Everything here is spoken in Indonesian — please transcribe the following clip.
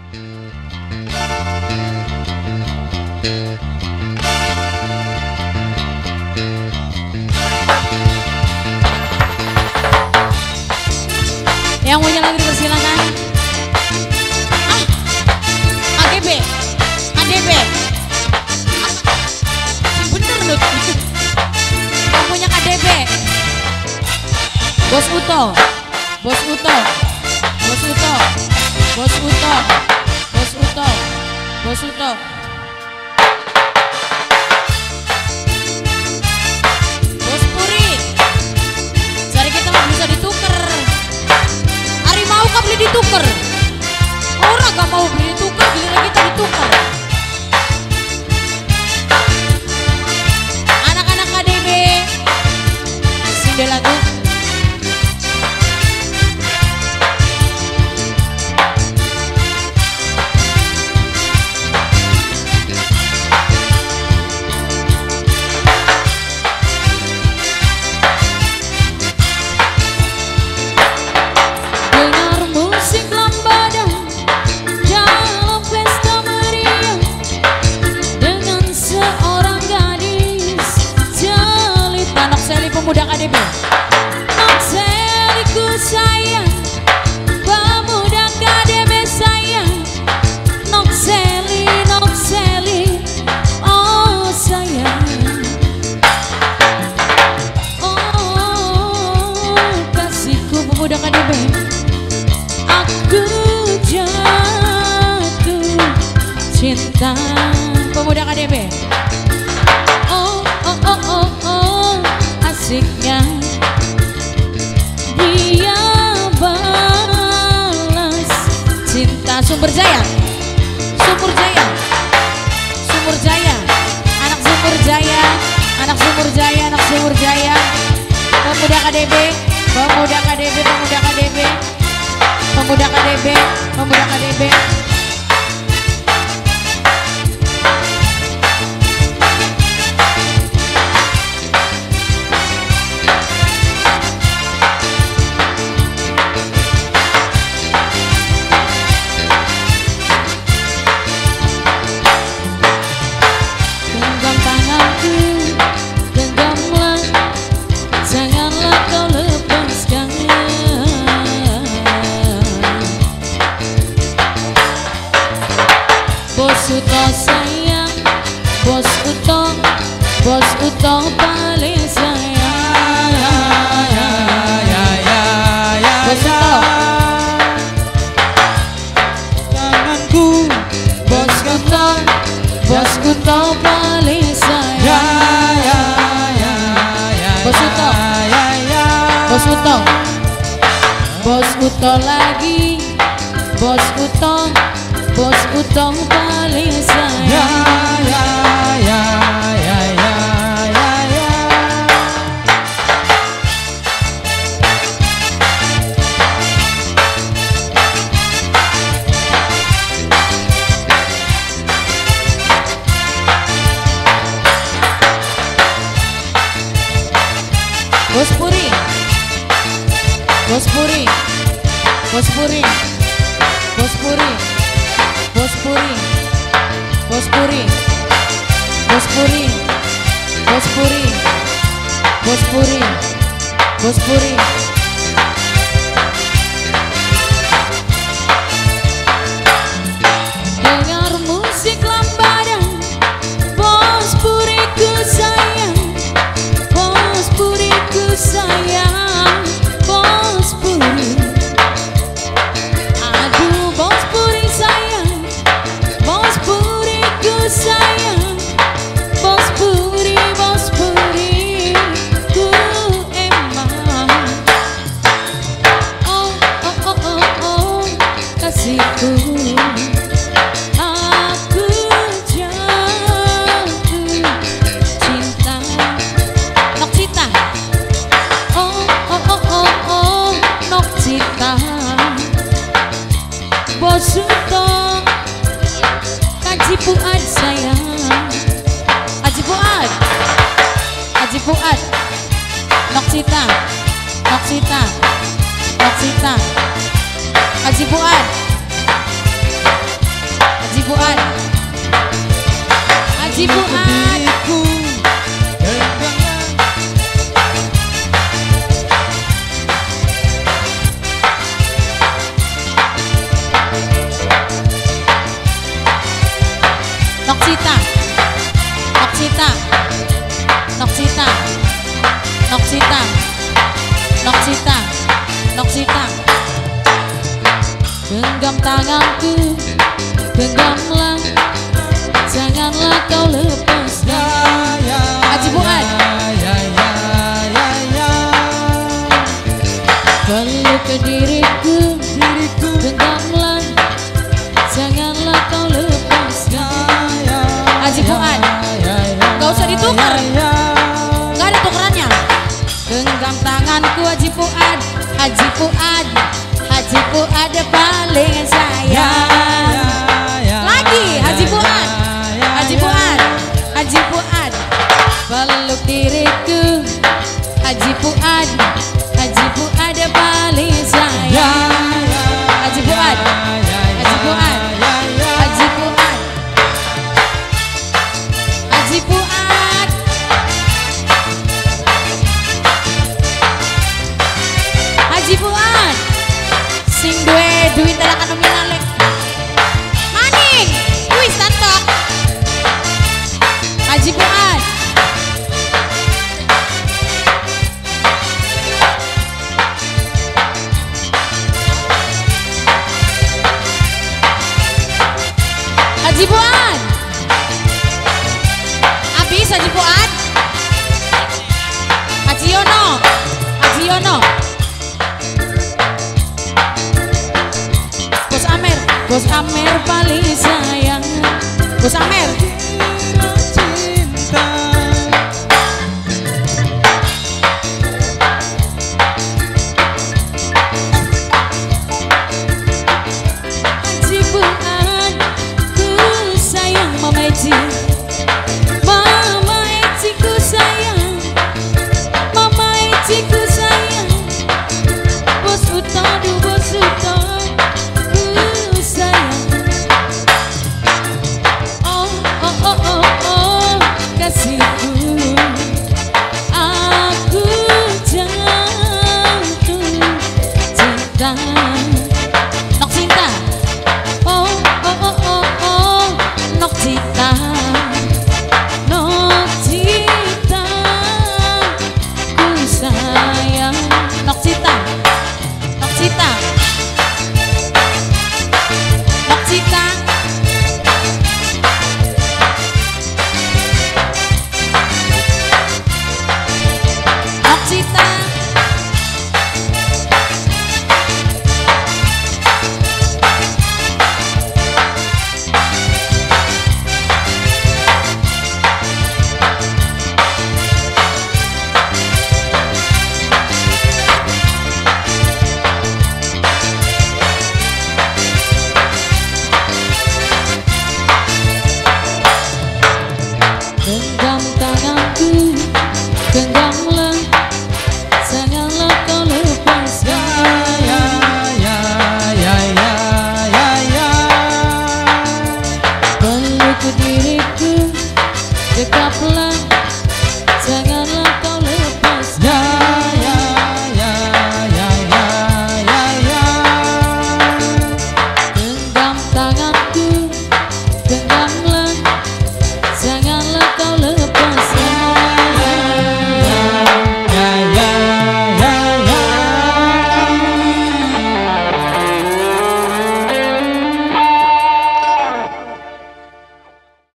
Yang punya lagi dipersilakan. AGB, ADB. Bener loh. Yang punya KDB. Bos Uto, Bos Uto, Bos Uto, Bos Uto, Bos Uto, Bos Uto. Bos Puri. Cari kita nggak bisa ditukar. Ari mau kan beli ditukar. Orang gak mau beli ditukar, giliran kita ditukar. Anak-anak KDB Sindela tuh. Pemuda KDB. Nokseliku sayang, pemuda KDB sayang. Nokseli, nokseli, oh sayang. Oh kasihku pemuda KDB. Aku jatuh cinta pemuda KDB. Oh oh oh oh oh. Asiknya dia balas cinta. Sumber Jaya, Sumber Jaya, Sumber Jaya, anak Sumber Jaya, anak Sumber Jaya, anak Sumber Jaya. Pemuda KDB, pemuda KDB, pemuda KDB, pemuda KDB, pemuda KDB. Bos Uto sayang, Bos Uto, Bos Uto paling sayang. Bos Uto, tanganku. Bos Uto, Bos Uto paling sayang. Bos Uto, Bos Uto, Bos Uto lagi, Bos Uto. Bos Uto paling sayang. Bos Puri, Bos Puri, Bos Puri, Bos Puri. Bos Puri, Bos Puri, Bos Puri, Bos Puri, Bos Puri, Bos Puri. Dengar musik lambada, Bos Puri ku sayang, Bos Puri ku sayang, Bos Puri. Aduh Bos Puri sayang, Bos Puri ku sayang, Bos Puri, Bos Puri ku emang. Oh oh oh oh oh kasihku, aku jatuh cinta. Nok Cita. Oh oh oh oh oh Nok Cita. Bos Uto, Kaji Fuad sayang, Haji Fuad, Haji Fuad. Nok Cita, Nok Cita, Nok Cita, Haji Fuad. tanganku, genggamlah, janganlah kau lepaskan. Haji Fuad. Peluk ke diriku, genggamlah, janganlah kau lepaskan. Haji Fuad. Gak usah ditukar, gak ada tukerannya. Genggam tanganku Haji Fuad, Haji Fuad, Haji Fuad paling sayang. Lagi Haji Fuad, Haji Fuad, Haji Fuad. Peluk diriku Haji Fuad, Haji Fuad paling sayang. Haji Fuad, Haji Fuad, Haji Fuad, Haji Fuad. Haji Fuad sing duwe duit talakan nominalek maning wis tantok. Haji Fuad. Haji Fuad. Habis Haji Fuad. Haji Yono, Haji Yono. Bos Amer, Bos Amer paling sayang. Bos Amer. Haji Fuad, ku sayang Mama Eci. Mama Eci ku sayang, Mama Eci ku sayang. Bos Utadu, Bos Utadu ku sayang. Oh, oh, oh, oh, oh, kasihku, aku jatuh cinta. Nok cinta. Oh, oh, oh, oh, oh, nok cinta. Nok cinta, ku sayang. Nok cinta, nok cinta, nok cinta. Nok cinta. Genggam tanganku, genggamlah, janganlah kau lepaskan. Peluk diriku, dekaplah, janganlah kau lepaskan. Genggam tangan